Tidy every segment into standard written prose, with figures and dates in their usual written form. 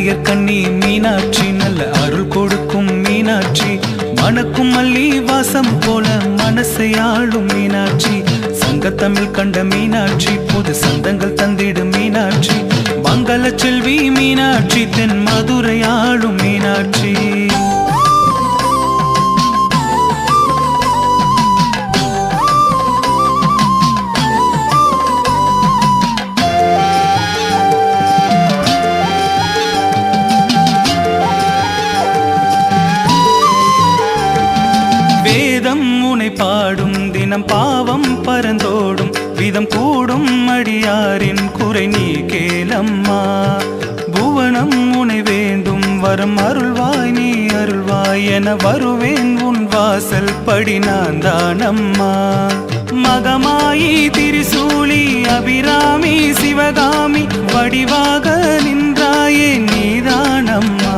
அங்கையர் கண்ணி மீனாட்சி நல்ல அருள் கொடுக்கும் மீனாட்சி மணக்கும் மல்லி வாசம் போல மனசை ஆளும் மீனாட்சி சங்கத்தமிழ் கண்ட மீனாட்சி புது சந்தங்கள் தந்திடும் மீனாட்சி மங்கள செல்வி மீனாட்சி தென் மதுரை ஆளும் மீனாட்சி வேதம் உனை பாடும் தினம் பாவம் பரந்தோடும் விதம் கூடும் அடியாரின் குறை நீ கேளம்மா புவனம் உனை வேண்டும் வரம் அருள்வாய் நீ அருள்வாய் என வருவேன் உன் வாசல் படி நான் தானம்மா மகமாயி திரிசூலி அபிராமி சிவகாமி வடிவாக நின்றாயே நீதானம்மா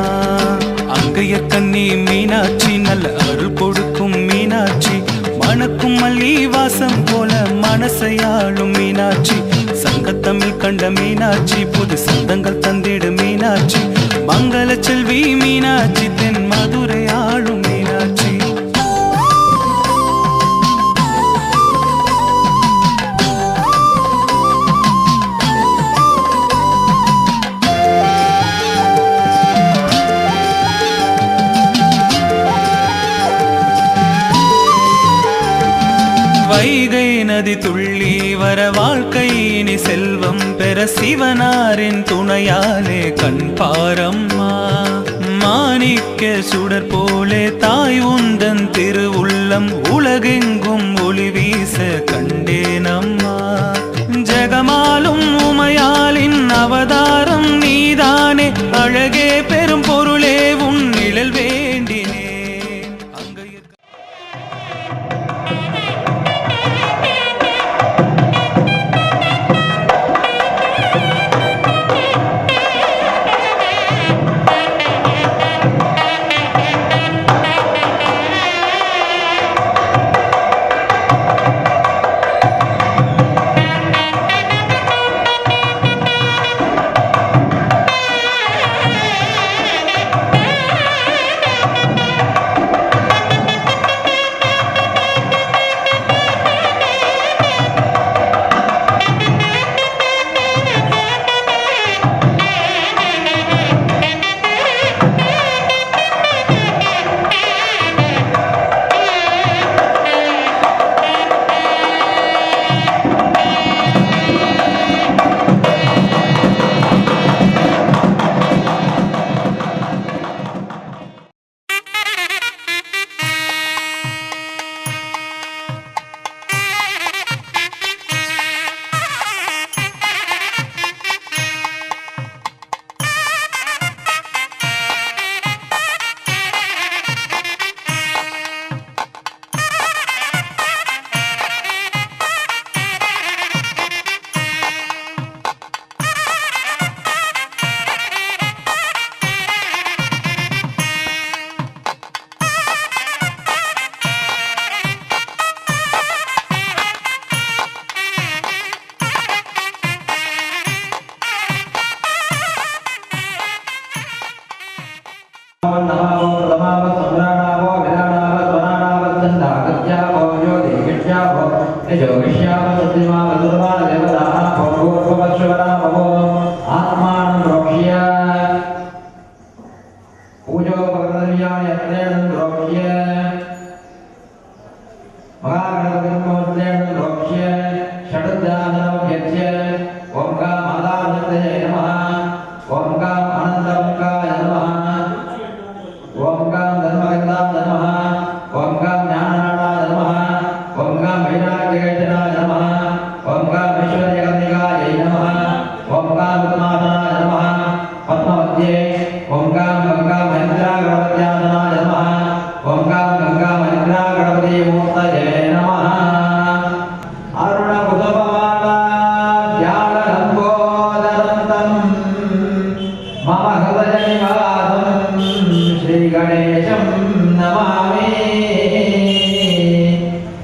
அங்கையர் கண்ணி மீனாட்சி நல்ல அருள் கொடுக்கும் மீனாட்சி மணக்கும் மல்லி வாசம் போல மனசையாளும் மீனாட்சி சங்கத்தமிழ் கண்ட மீனாட்சி புது சந்தங்கள் தந்திடு மீனாட்சி மங்கள செல்வி மீனாட்சி தென் மதுரை ஆளும் மீனாட்சி வைகை நதி துள்ளி வர வாழ்க்கையினி செல்வம் பெற சிவனாரின் துணையாலே கண் பாரம்மா மாணிக்க சுடர் போலே தாய் உந்தன் திருவுள்ளம் உலகெங்கும் ஒளி வீச கண்டேனம்மா ஜெகமாலும் உமையாலின் அவதாரம் நீதானே அழகே பெரும் பொருளே உன் நிழல் வேண்டினே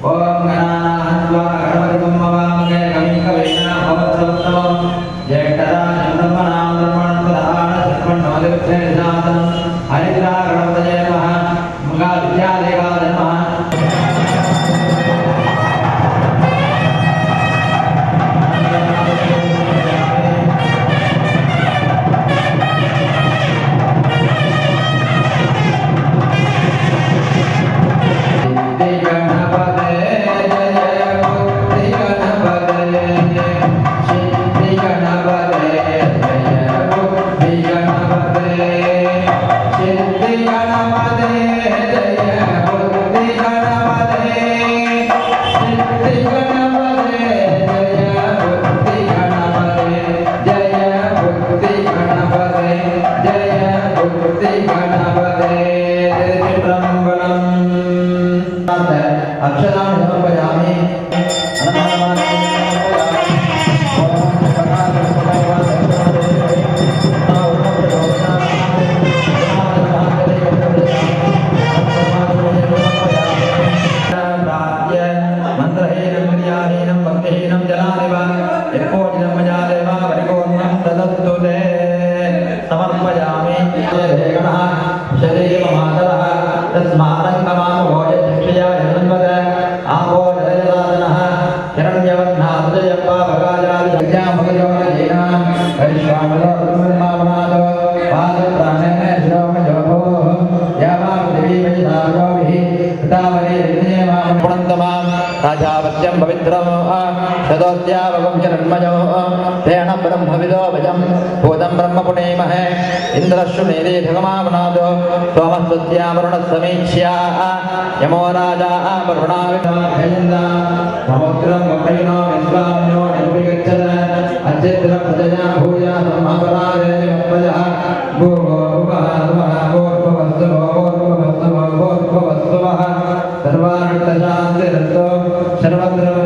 Om Gana Dva राजावत्यं पवित्रं शतोद्यावगं च निर्मयो तेन ब्रह्मविदो भजं भूतं ब्रह्म पुणेमहे इन्द्रश्रुनेदे भगमावनादो सोमस्तुत्यावरुणसमीक्ष्या यमो राजा वरुणाविभयन्दा समुद्रं वपैनो विश्वाम्यो निर्विगच्छद अचित्रं प्रजया भूया सम्मापरादे वत्वजः भूर्भुवः सर्वार्थशान्तिरस्तो सर्वत्र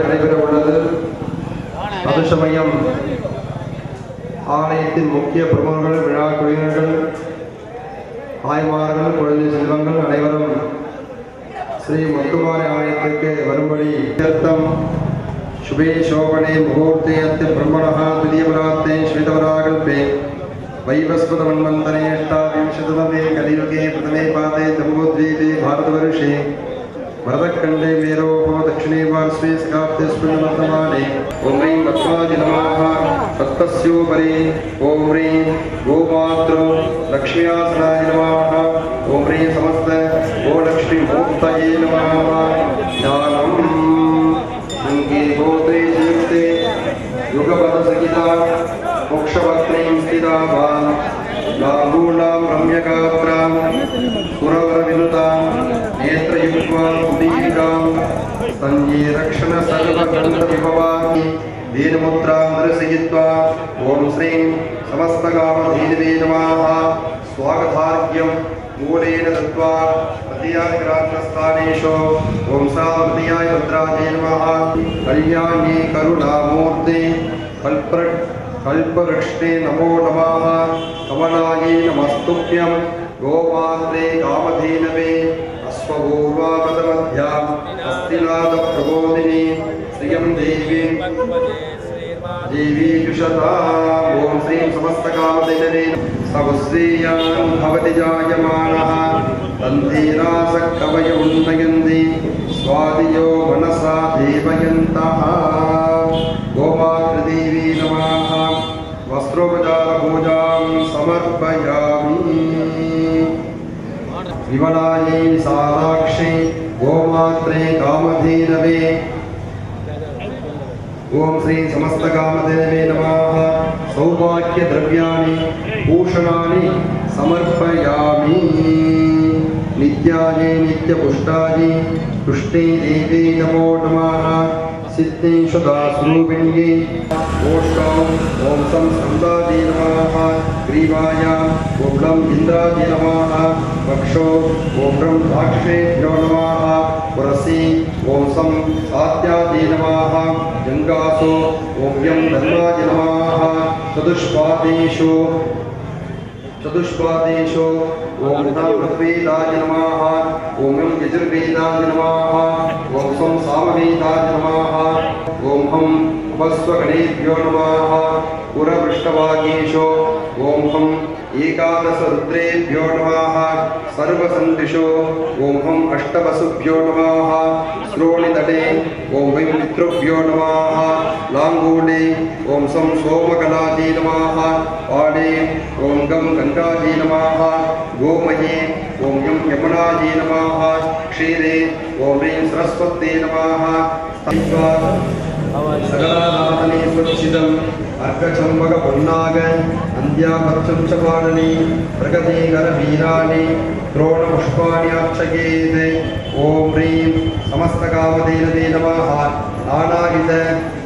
நடைபெற உள்ளது. அது சமயம் ஆலயத்தின் முக்கிய பிரமுகர்கள், விழா குழுவினர்கள், தாய்மார்கள், குழந்தை செல்வங்கள் அனைவரும் ஸ்ரீ முத்துமாரி ஆலயத்திற்கு வரும்படி தீர்த்தம் शुभे शोभने मुहूर्ते अत्य ब्रह्मणः द्वितीयपरार्थे श्वेतवराकल्पे वैवस्वतमन्वन्तरे अष्टाविंशततमे कलियुगे प्रथमे पादे जम्बूद्वीपे भारतवर्षे भरतखण्डे मेरोः दक्षिणे पार्श्वे स्काप्ते स्पृण्वर्तमाने ॐ ह्रीं पद्माय नमः पद्मस्योपरि ॐ ह्रीं गोमातृ लक्ष्म्यासनाय नमः ॐ ह्रीं समस्त गोलक्ष्मीमूर्तये नमः ज्ञानम् गोत्रे जीवते युगपद सहिता मोक्षपत्नीं स्थिता लाभूणां रम्यगात्रां सुरवरविनुतां नेत्रयुक्त्वा सुदीर्घां सञ्जीरक्षण सर्वगन्धविभवानि दीनमुद्रां दर्शयित्वा ॐ श्रीं समस्तकामधेनवे नमः स्वागतार्घ्यं मूलेन दत्त्वा प्रतियाग्रान्तस्थानेषु ॐ सावधियाय भद्राजे नमः कल्याण्ये करुणामूर्ते कल्पवृक्षे नमो नमः कमलायै नमस्तुभ्यं गोमात्रे कामधेनवे अश्वपूर्वापदमध्याम् अस्तिनाथप्रबोधिनी श्रियं देवी जुषता ॐ श्रीं समस्तकामधेनवे सवश्रेयान् भवति जायमानः तन्धीरासः कवय उन्नयन्ति स्वादियो मनसा देवयन्तः गोमातृदेवी नमः वस्त्रोपचारपूजां समर्पयामि विमलायै विशालाक्षे गोमात्रे कामधेनवे ॐ श्री समस्तकामधेनवे नमः सौभाग्यद्रव्याणि भूषणानि समर्पयामि नित्याये नित्यपुष्टाये पुष्टे देवे नमो नमः सिद्धे सदास्वरूपिण्ये ओष्ठां ॐ संस्कन्दाय नमः ग्रीवायां ॐ इन्द्राय नमः वक्षो ॐ साक्षेभ्यो नमः पुरसि ॐ सात्याय नमः जङ्गासो ॐ धर्माय नमः चतुष्पादेषु ॐ ऋग्वेदाय नमः ॐ यजुर्वेदाय नमः ॐ सामवेदाय नमः ॐ उपस्वगणेभ्यो नमः पुरपृष्ठभागेषु ॐ एकादश रुद्रेभ्यो नमः सर्वसन्दिशो ॐ अष्टवसुभ्यो नमः श्रोणितटे ॐ पितृभ्यो नमः लाङ्गूले ॐ सोमकलाजे नमः पाडे ॐ गङ्गाजे नमः गोमये ॐ यमुनाजे नमः क्षीरे ॐ ह्रीं सरस्वत्यै नमः सकलानाथने स्वच्छिदम् अर्घचम्बक पुन्नाग अन्ध्यापक्षपाणि प्रगतिकर वीराणि द्रोणपुष्पाणि अर्चयेत् ॐ ह्रीं समस्तकामधेनवे नमः नानाविध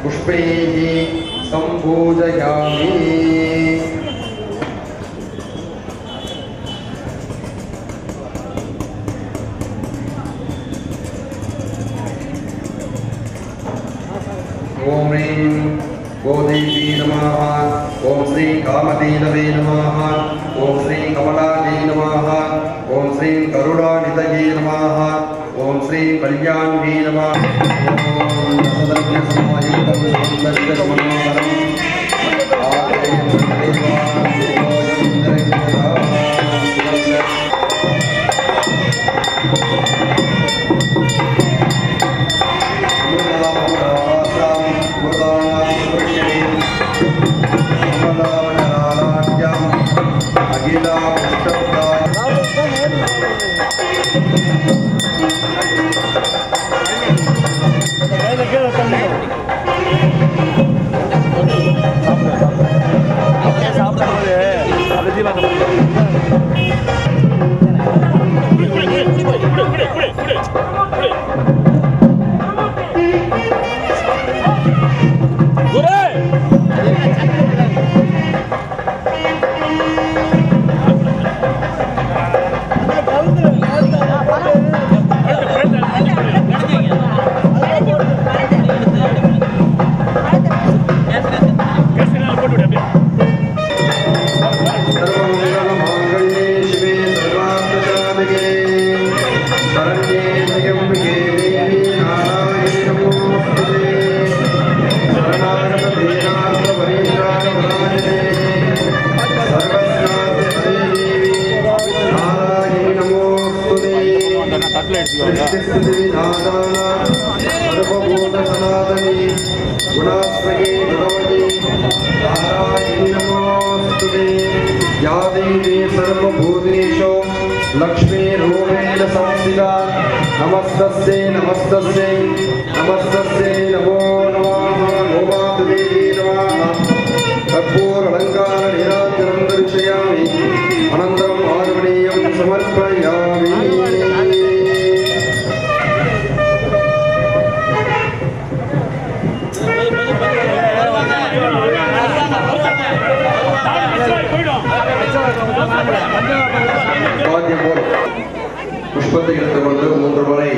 पुष्पैः सम्पूजयामि ॐ ह्रीं गोदेवी नमः ॐ श्री कामधेनवे नमः ॐ श्री कमलायै नमः ॐ श्री करुणानिधये नमः ॐ श्री कल्याण्ये नमः சாப்பிடும்போது सृष्टिस्थितिविनाशानां सर्वभूतसनातनी गुणाश्रये भगवती नारायणी नमोऽस्तुते या देवी सर्वभूतेषु लक्ष्मीरूपेण संस्थिता नमस्तस्यै नमस्तस्यै नमस्तस्यै नमो नमः गोमातुदेवी नमः कर्पूरलङ्कारनिराजनं दर्शयामि अनन्तरम् आर्वणीयं समर्पयामि வாத்தியம் போல் புஷ்பத்தை எடுத்துக்கொண்டு 3 முறை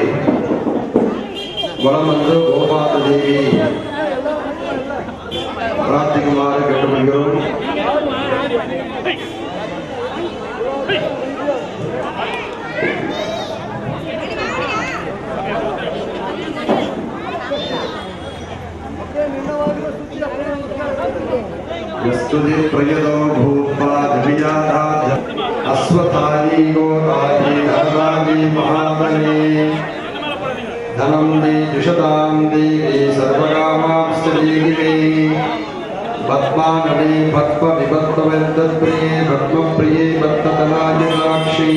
வலம் வந்து கோமாத தேவி பிரார்த்திக்குமாறு கேட்டுக்கொள்கிறோம். यस्तुति प्रयतो भूत्वा दिव्याधाज अश्वत्थानी गोतानी धनानी महाबली धनं दे जुषतां देवी सर्वकामाप्स्यदेवी पद्मानने पद्मविभक्तवेदप्रिये पद्मप्रिये भक्ततनादिनाक्षी